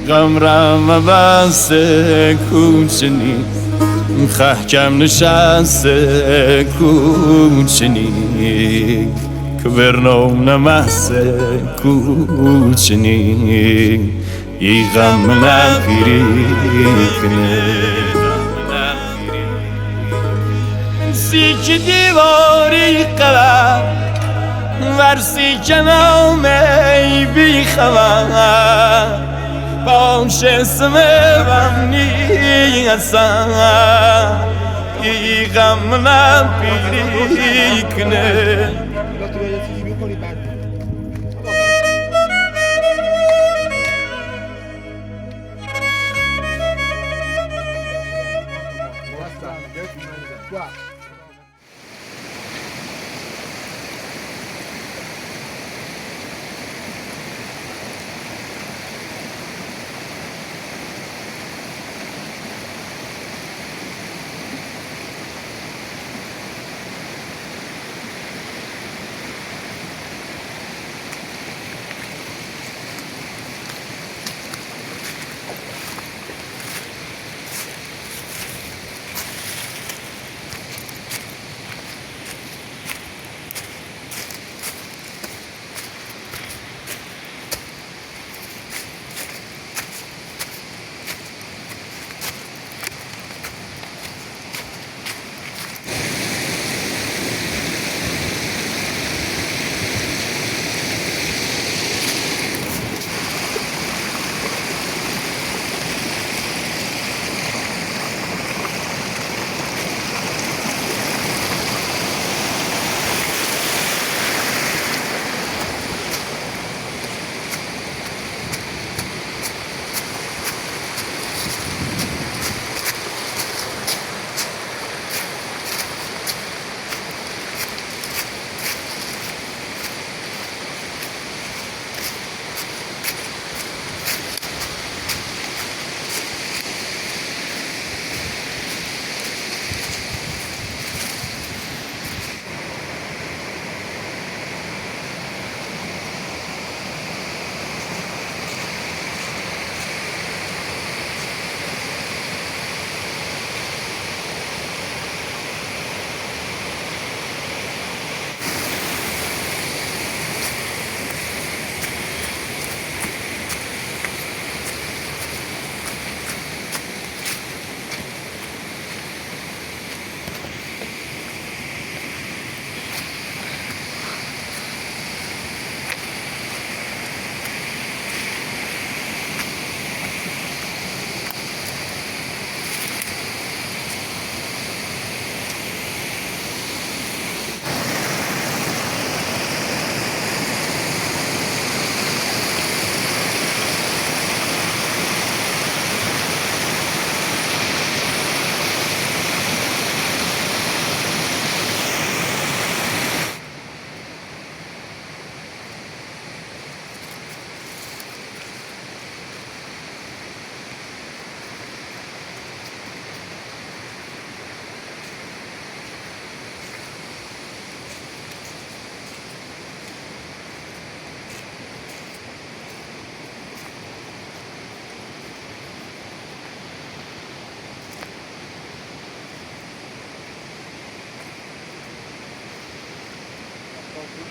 قمرم بسته کوچنی خحکم نشسته کوچنی که برنام نمسته کوچنی ای غم نگیری کنه سی که دیواری قلم ورسی که نامه بی خبر باش اسم بمنی حسن ای غم نگیری کنه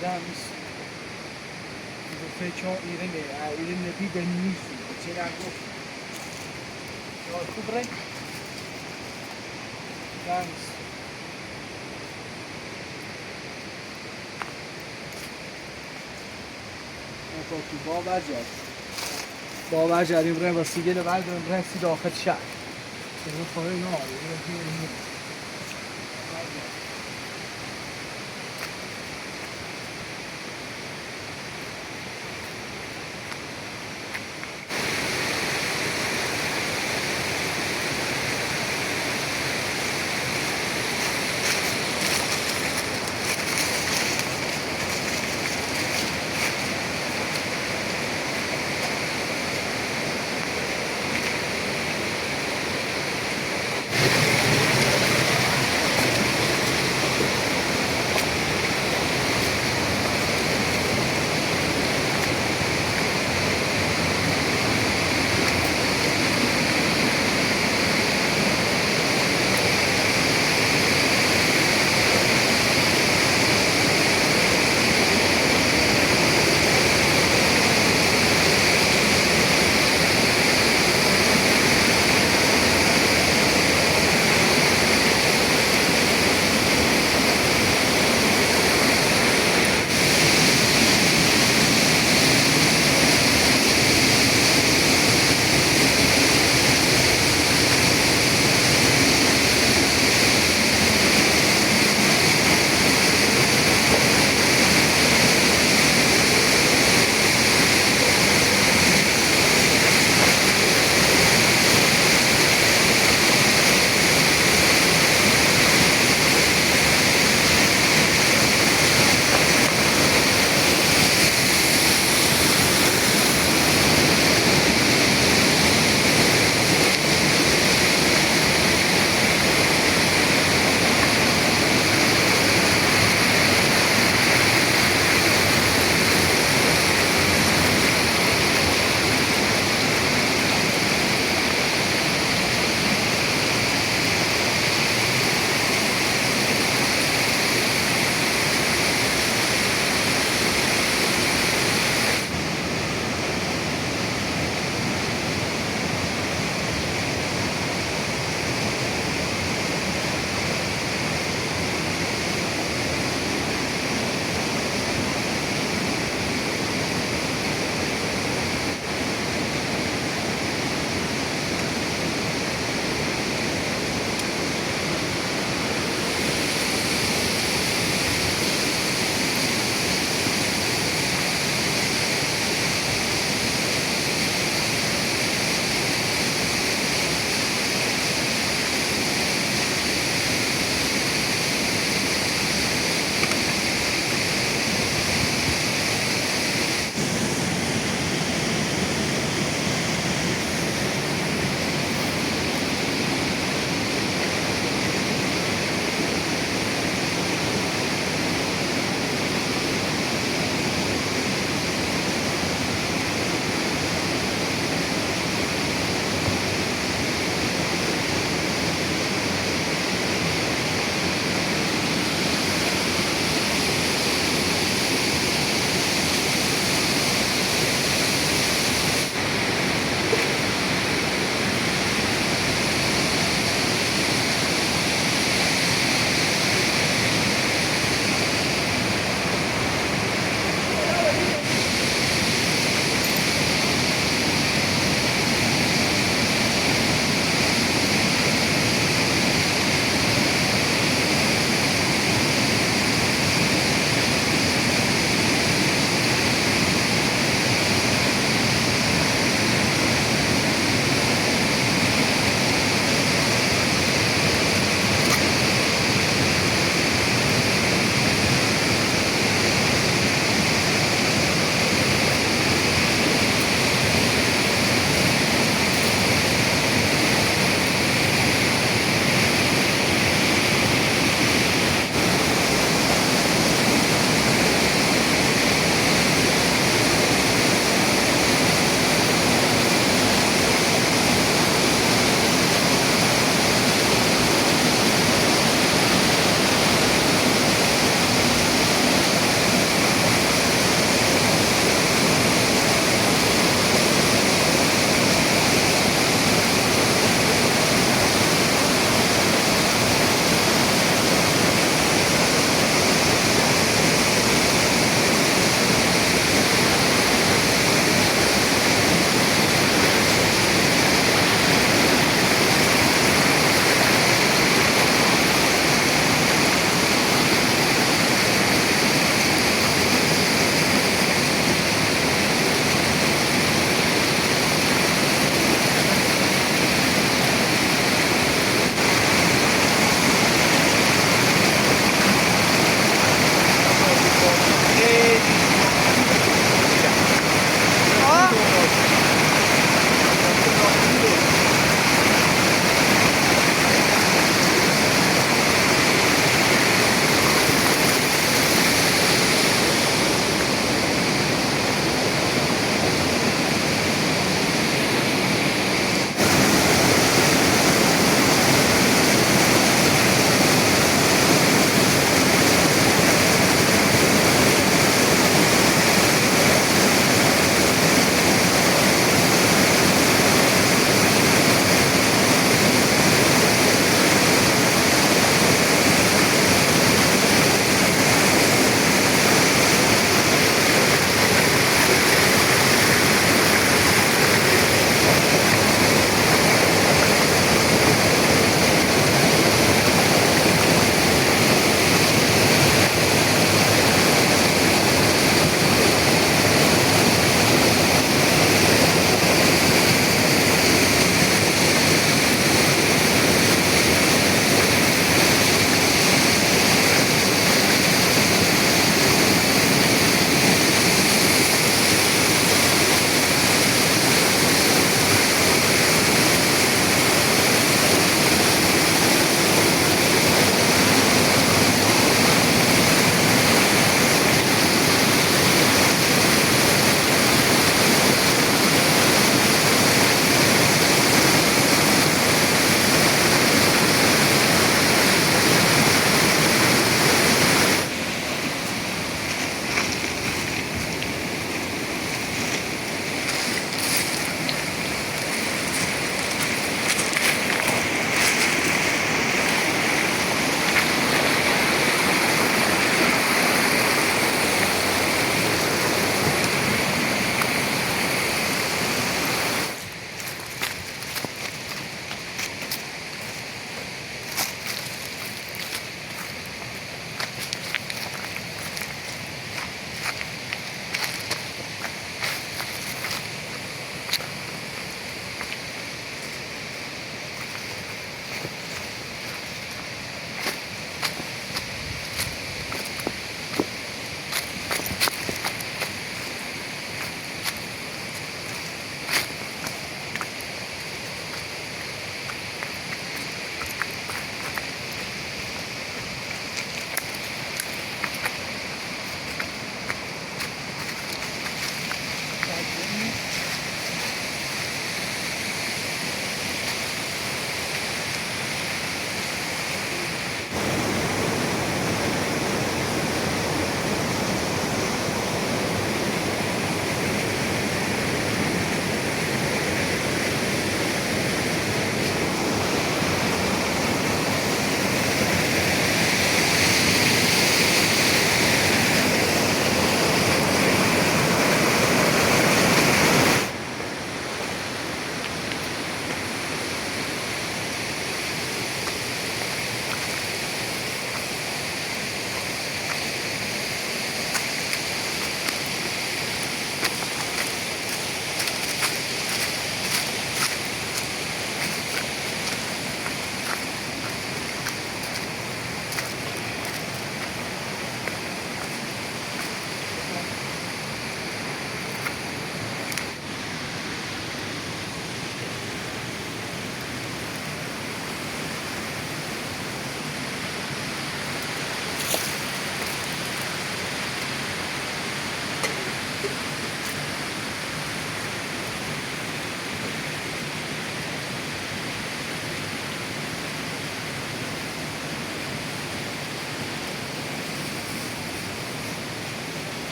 Damos do fecho irene bide nisu çelago o kubre damos o باور جدیم برای با سیگل بعد رسی داخل شهر این خواهی نه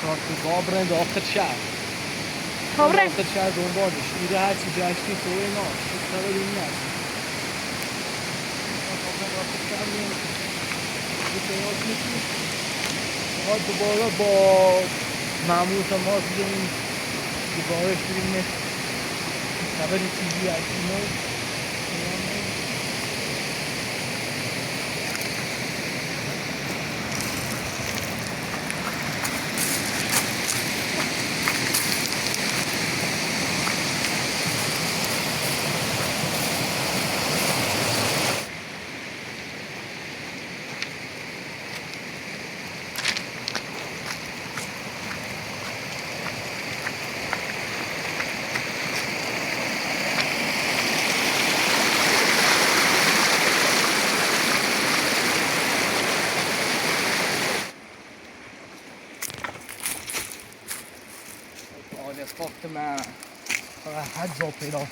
با برن داخل شهر خبره داخل شهر دنبالش میره هرچی جشتی تو اینا سر این نست داخل شهر ما دوباره با معمول ما بیدیم دوباره شدیم خبر چیزی از اینا Fatemeh حد جا پیدا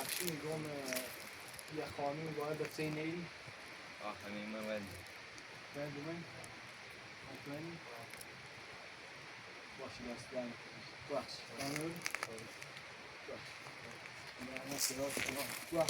Afshin گم یه خانومی باید به سینه ای همین من ولد من حتمانی باشی دستگاه باش خانوم باش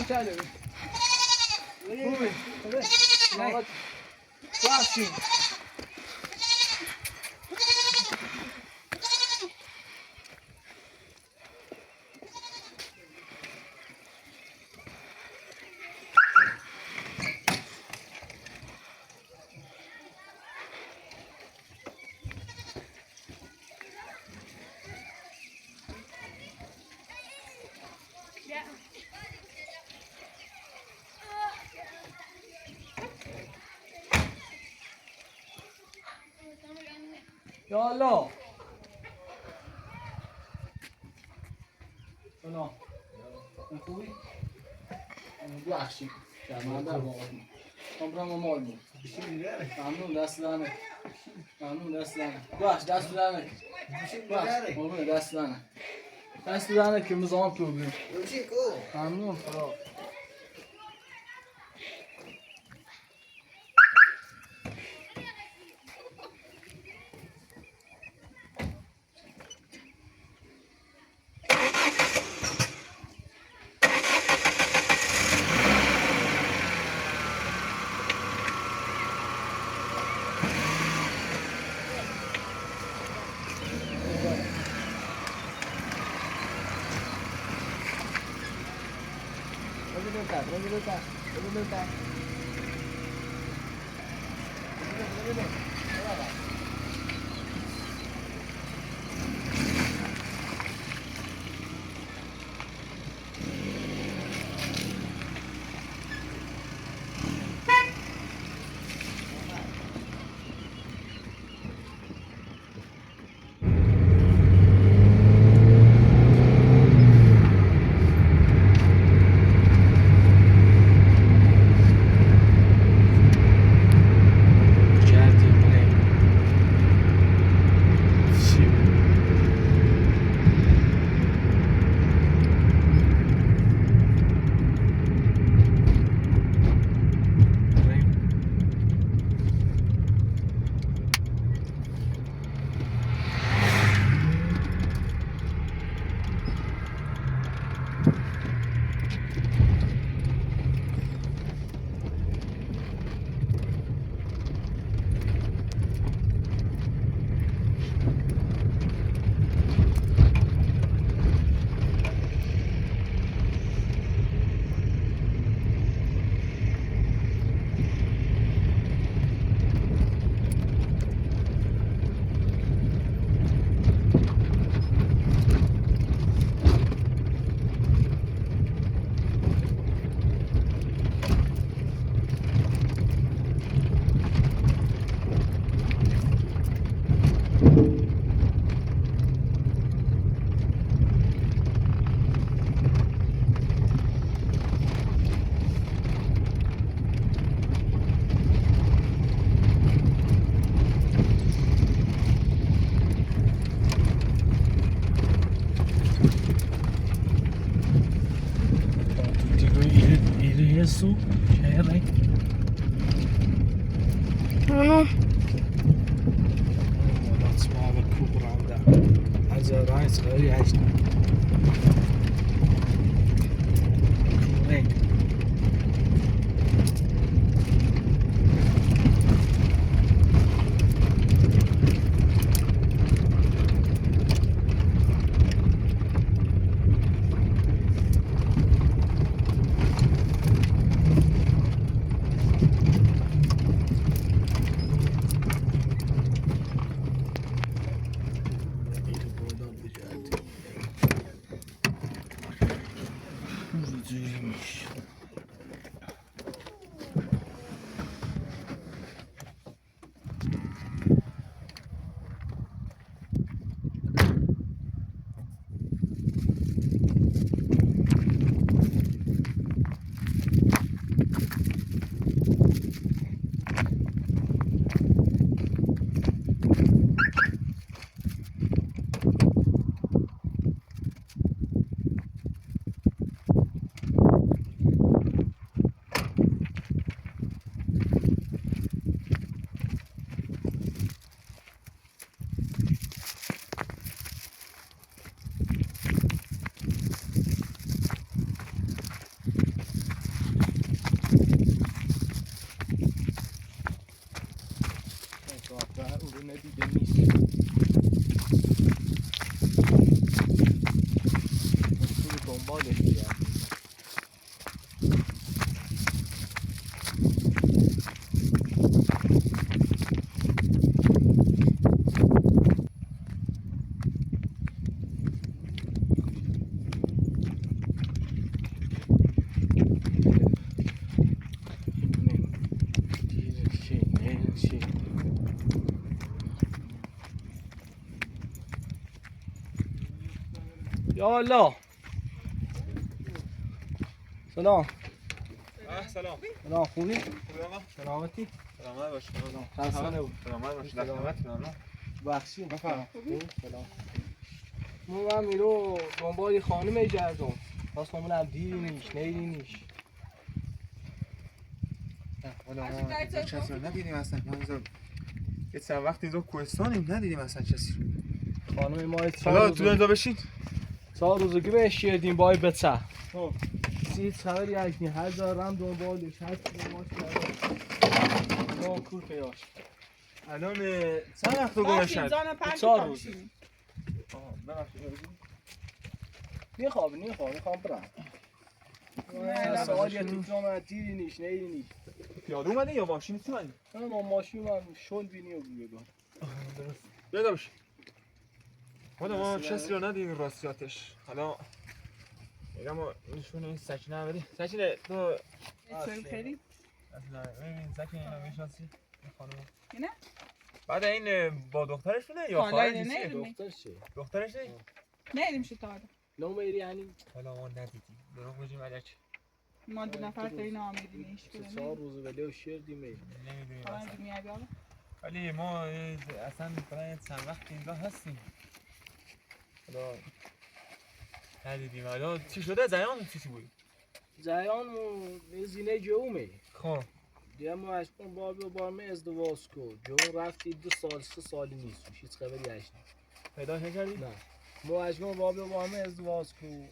Charlie. Moving. Okay. Afshin. یا الله سلام خوبی؟ دو افشین شرمنده با کامرام مال بود ممنون دست دانه ممنون دست دانه دست دانه ممنون دست دانه دست دانه که مزام که بگیم ممنون خدا su şehre. Ano? الأسماء الكبرى عندها هذا راعي صغير يعيش وين یا الله. سلام. سلام. سلام خوبی؟ خوبی آقا؟ سلامتی؟ سلامت باش. خسته نبود. سلامت باش. لخت ممنون. بخشیم. بفرم. سلام. من میرو دنبال خانم گردم. پس همون دیری نیش نیش. والا چه ندیدیم اصلا. ما یه چند وقتی اینجا کوهستانیم ندیدیم اصلا کسی رو. خانم ما حالا تو اینجا بشین. 4 روزگی بهش شیردیم بای بچه. هیچ خبری از نی هر دارم دنبالش هر چی ماش کردم. نو کور پیاش. الان چند وقت گذشته؟ 4 روز. ببخشید. میخوام برم. سوالی تو جامعه دیری نیش نیش. پیاده اومدی یا ماشین تو اومدی؟ ما ماشین من شل بینی و بیگم. درست. بیا باش. خدا ما کسی رو ندیدیم راستیاتش. حالا ما نشونه سکینه هم بدی. سکینه تو خیلی اصلا ببین سکینه اینو میشناسی؟ این خانم اینه؟ بعد این با دخترش بوده یا خواهرش؟ دخترش نه؟ نه نمیشه تا حالا نو میری یعنی حالا ما ندیدیم. دروغ بگیم الک. ما 2 نفر تا این آمدیمش 4 روز ولی و شیردیم نمیدونیم حالا اصلا. میاد حالا ولی ما اصلا برای چند وقت اینجا هستیم. حالا ندیدیم. حالا چی شده؟ زیان چی بود؟ زیان زینه جومه. خب دیگه ما اشکون بار می ازدواج کو. جون رفتی 2 سال 3 سالی نیست. هیچ خبری هست. پیدا نکردی؟ نه. ما اشکون بار می ازدواج کو.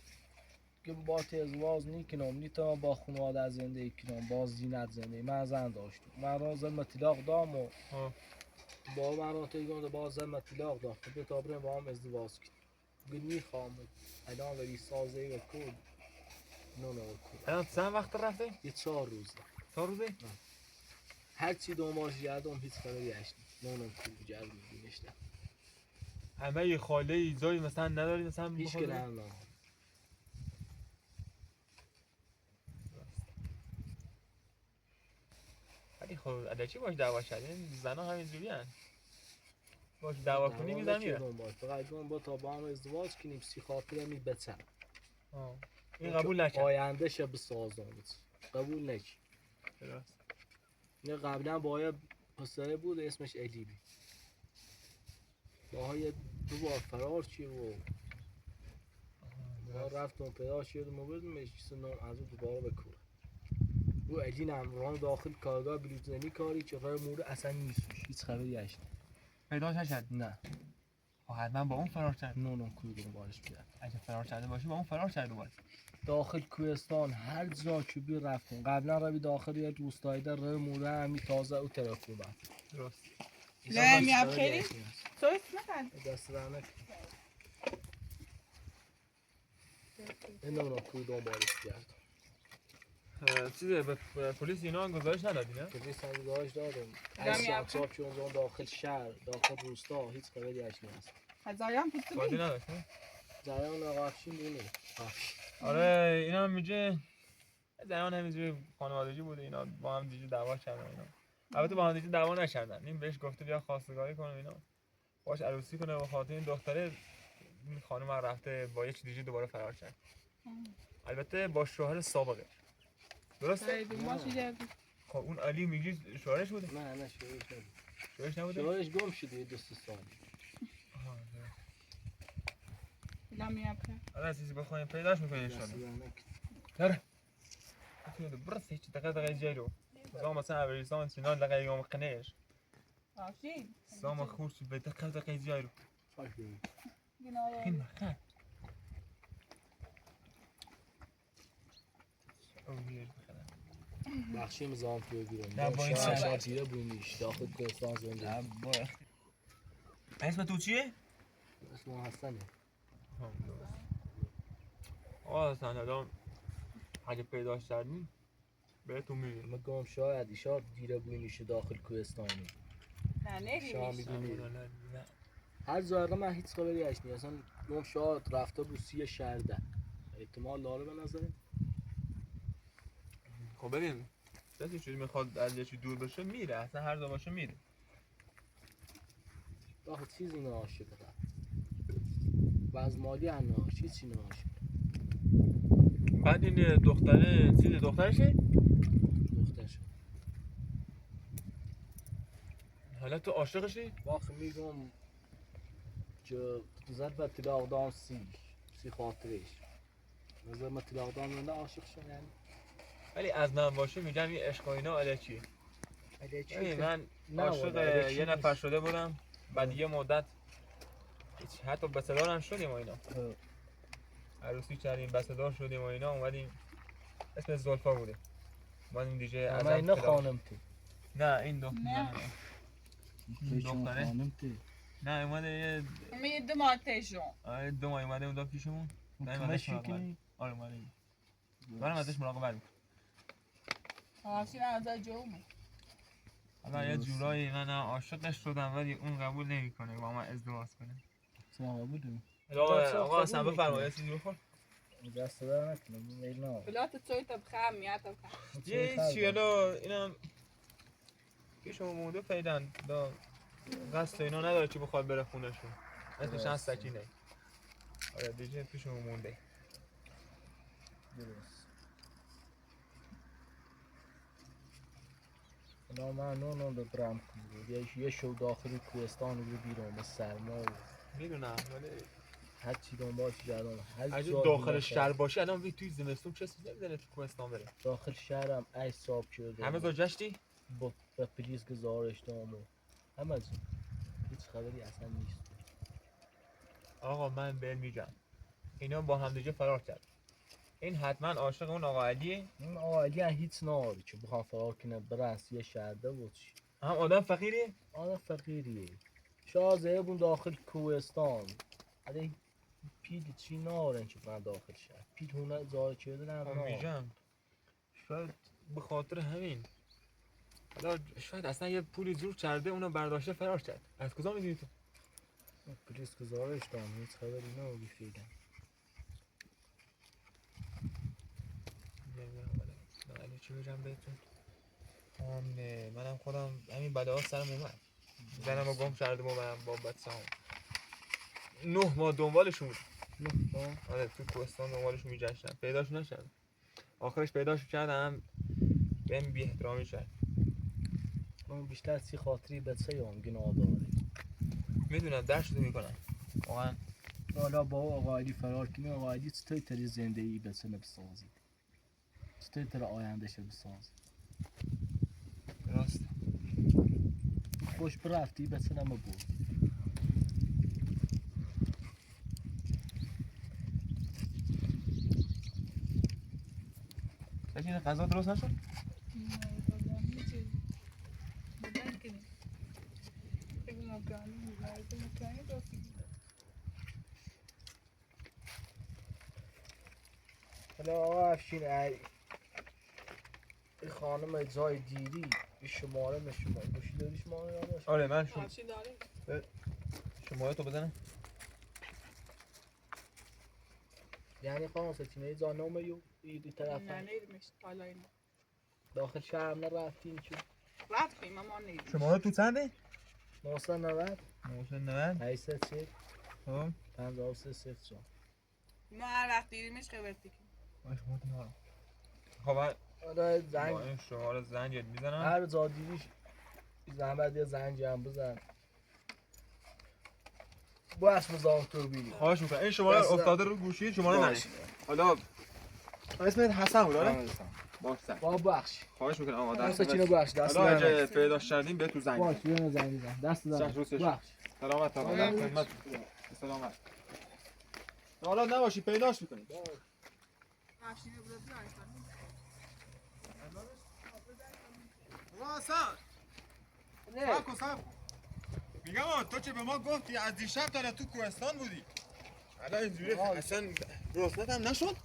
که با ازدواج نیکنم نیتا با خانواده از زندگی کنم باز زینت زندگی من زن داشتم من را زن مطلق دام و با من را تیگم باز زن مطلق داشتم به تابره با هم ازدواج کنم میخوام الان ولی سازه و کود نه کود الان چند وقت رفته؟ یه 4 روزه 4 روزه؟ هر چی دنبالش گردم هیچ خبری هست نه کود جرد میبینشتم همه یه خاله ایزایی مثلا نداری مثلا هیچ که نه ولی خب الکی باش دعوا کردین زنا همینجوری ان باش دعوا کنی میذارم میره فقط با تا با هم ازدواج کنیم سی خاطره می بچم این قبول نکرد آینده شه بسازانید قبول نکرد درست نه قبلا با پسره بود اسمش الیبی باهای 2 بار فرار چی و ما رفتم پیدا شدیم و بدیم مشکیسنم از اون دوباره بکوره او الی نمران داخل کارگاه بلیوزنی کاری که رای موره اصلا نیستش هیچ خبری هست پیدا نشد نه حتما با اون فرار کرد نه کوی بارش بیاد اگه فرار کرده باشه با اون فرار کرده باشه داخل کوهستان هر جا که بی رفتیم قبلا روی داخل یه روستایی در رای موره همی تازه او طرف بود درست لا میام خیلی تو اسمت دست درنک این نمونه کوی دنبالش بیاد چیزه به پلیس اینا گزارش ندادی نه؟ پلیس هم گزارش دادم از چاپ چون داخل شهر داخل روستا هیچ خبری هست نیست هزایم پوست بودی نداشت نه؟ زیان آقا افشین بونه آره اینا هم میگه زیان همینجوری خانوادگی بوده اینا با هم دیگه دعوا کردن اینا البته با هم دیگه دعوا نکردن این بهش گفته بیا خواستگاری کنه اینا باش عروسی کنه و خاطر این دختره این خانم رفته با یک دیگه دوباره فرار کرد البته با شوهر سابقه درسته؟ خب اون علی میگی شوهرش بوده؟ نه شوهرش نبوده؟ شوهرش گم شده 2 سال لا میام آره چیزی بخوایم پیداش میکنیم انشالله داره برس هیچ دقیقه جایرو زمان مثلا اولیسان سینال دقیقه یوم قنیش آفشین زمان خوش به دقیقه جایرو خیلی خیلی بخشیم زام توی بیرون نه با این شاتیره بومیش داخل کوهستان زنده اسم تو چیه؟ اسم حسنه حسن الان اگه پیداش کردیم بهتون میگم مگم شاید ایشا دیره بومیش داخل کوهستانی نه نه هر ظاهره من هیچ خبری هست نیست اصلا نوم شاید رفته بود سی شهر ده احتمال داره به نظرم خب ببین کسی چیزی میخواد از یه چی دور بشه میره اصلا هر جا باشه میره آخه چیزی ناشده باز مالی انا چی ناش بعد این دختره چیز دخترشه دخترش حالا تو عاشقشی واخ میگم که زربت تلاقدام سی خاطرش نظر ما تلاقدام نه عاشق شدن یعنی ولی از من باشه میگم این عشق و اینا الکی من عاشق یه نفر شده بودم بعد یه مدت حتی بسدار هم شدیم و اینا عروسی کردیم بسدار شدیم و اینا اومدیم اسم زلفا بوده اومدیم دیگه اما اینا خانم تی نه این دختره خانم تی نه اومده یه دو ماه پیشون آره 2 ماه اومده اون پیشمون کمشی کنی آره اومده برام ازش مراقبت آفشین از جومه حالا یه جورایی من عاشقش شدم ولی اون قبول نمیکنه با من ازدواج کنه سلام بودم آقا اصلا بفرمایید چیزی بخور دست دار نکنم مینا بلات توی تا بخم میاد تا بخم یه چی حالا اینم پیشمون مونده فعلا دا قصد اینا نداره که بخواد بره خونهشون اسمش هم سکینه آره دیگه پیشمون مونده درست نه من نه برام کنم یه شو داخلی کوهستان رو بیرون سرما میدونم ولی هر چی دنبالش کردم اگه داخل شهر باشه الان وی توی زمستون کسی نمیزنه تو کوهستان بره داخل شهرم ای صاحب شده همه گذشتی با پلیس گزارش دادم همه هیچ خبری اصلا نیست آقا من بهت میگم اینا با هم دیگه فرار کرد این حتما عاشق اون آقا علیه اون آقا علی هیچ ناری که بخوام فرار کنه برنس یه شهرده بود هم آدم فقیریه آدم فقیریه شازه بون داخل کوهستان علی پید چی نارن که من داخل شهر پید هونه زار کرده نه میگم شاید به خاطر همین حالا شاید اصلا یه پولی زور کرده اونو برداشته فرار کرد از کجا میدونی تو پلیس گزارش دادم هیچ خبری نبودی فعلا علی چی بگم بهتون آمنه منم خودم همین بلاها سرم اومد زنم رو گم کردم و من با بچه هم 9 ماه دنبالشون بود 9 ماه آره تو کوهستان دنبالشون میگشتم پیداش نشد آخرش پیداش کردم بهم بی احترامی کرد من بیشتر سی خاطری بچه هم گناه داره میدونم درش رو میکنم واقعا حالا با آقا علی فرار کنی آقا علی چطوری تری زندگی بچه بسازید چطوری تری آیندهش بسازید راست خوش برفتی بچه نمه بود این غذا درست نشد؟ حالا آقا افشین ای این خانم جای دیری این شماره شما گوشی داری شماره یادش آره من آفشین داره شماره تو بزنم یعنی خانم ستیمه زانومه یو ایدی طرف نه نیدمش حالا اینا داخل شهر هم نرفتیم چون رفتیم اما نیدمش شماره تو چنده؟ 990 990 830 خب 5304 ما هر وقت دیدیمش خبرتی کنیم باش مطمئنم خب من آره با زنگ این شماره زنگ میزنم هر جا دیدیش زحمت یه زنگ هم بزن با اسم زام تو بیدی خواهش میکنم این شماره افتاده رو گوشی شماره ننه حالا اسمت حسن بود آره؟ باش سن با بخش خواهش میکنم آقا دست دست چینو بخش دست حالا اگه دارم پیداش کردیم به تو زنگ باش بیان زنگ بزن دست دارم بخش سلامت آقا خدمت سلامت حالا نباشی پیداش میکنیم آفشین رو برد آقا حسن صاحب میگم تو که به ما گفتی از دیشب تا تو کوهستان بودی الان اینجوری اصلا رسنت هم نشد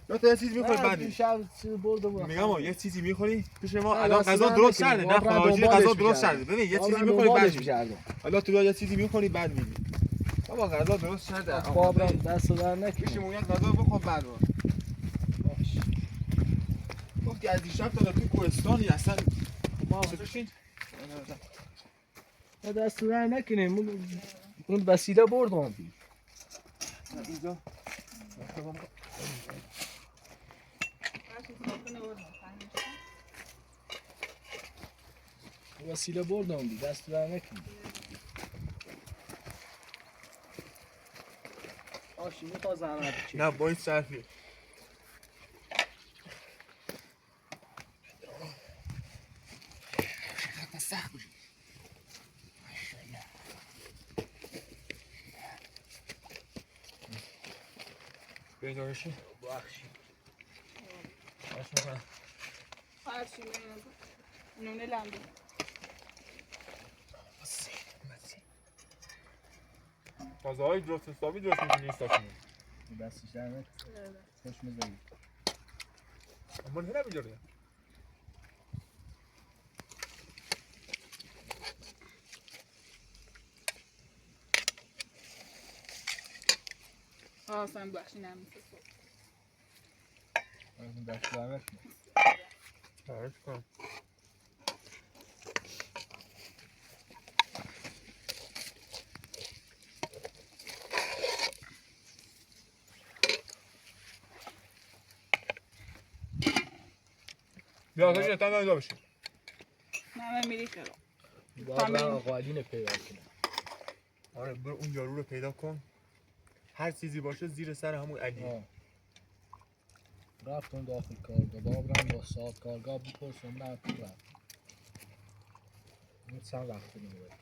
یا تو یه چیزی میخوری بعد دیشب چیز برده بود میگم یه چیزی میخوری پیش ما الان غذا درست کرده نه خارجی غذا درست کرده ببین یه چیزی میخوری بعد میگی حالا تو یه چیزی میخوری بعد میگی بابا غذا درست کرده بابا دست در نکنی پیش مویت غذا بخور بعد گفتی از دیشب تا تو کوهستانی اصلا ما چطورشین دست در نکنیم اون وسیله بردم اینجا وسیله بردم دی دست در نکنی آشی میخوا زحمت چی؟ نه با این صرفی بیدارشی بخشی باش میکنم هرچی نونه لندو تازه های درست حسابی درست میکنی این ساکنی دستش در نکنی خوش میزنی اما نه بیداره Hassan بخشی نمیشه دست در نکنی تایش کن بیا تا جنتان دانیدا بشیم نه من میری چرا باید من آقالین پیدا کنم آره برو اون یارو رو پیدا کن هر چیزی باشه زیر سر همون علیه رفتم داخل کارگاه بابرم با ساعت کارگاه بپرسم نه تو رفت این چند وقت میبود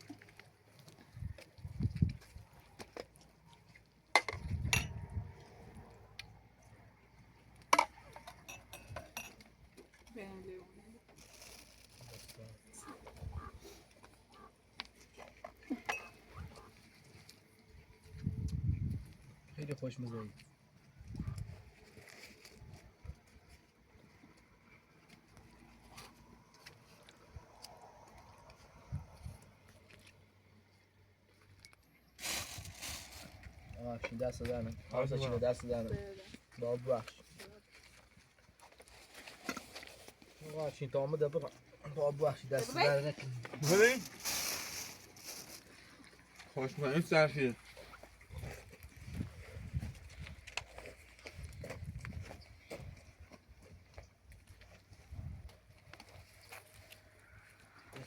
خیلی خوش میزنی آفشین دست دارم آفشین چی دست دارم باب بخش آفشین تا آمده برم باب بخش دست دارم ببین خوش من این صرفیه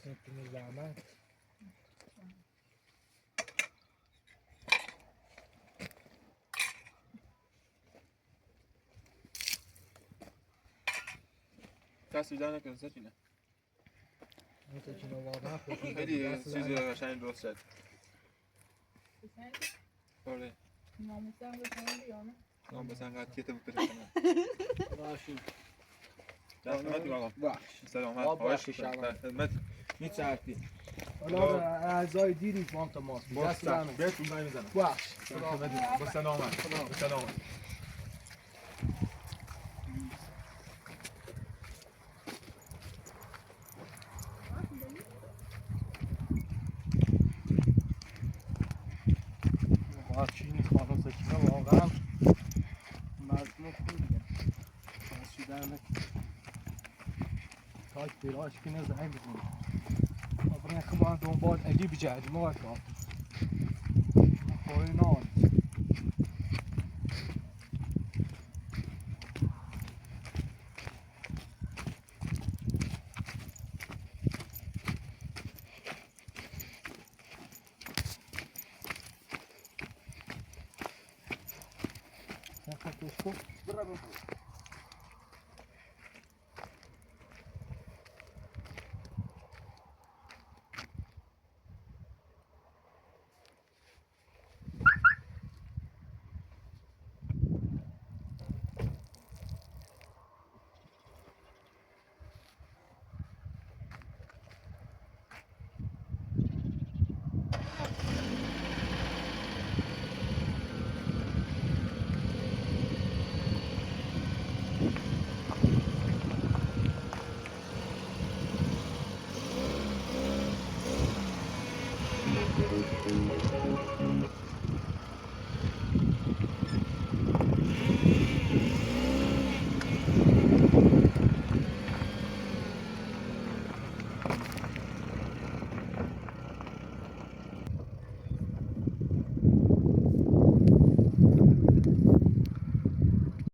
بسید کنی زحمت دست بیدار نکن سچینه این تو چینه واقعا خوش خیلی چیز قشنگ درست شد آره ناموسم رو کنم بیانه نام بسن قد کتو بپرسنم آفشین دستمت میگم بخش سلامت باب خواهش بخش میکنم در خدمت هیچ حرفی حالا اعضای دیری وان تماس دست دارم بهتون زنگ میزنم بخش با سلامت با سلامت آفشین خانم سکینه واقعا مظلوم خوبیه دستی در نکنی تاک بیراش کنه زنگ بزنی برای که من دنبال علی بجردی ما باید کافی خوری نان برای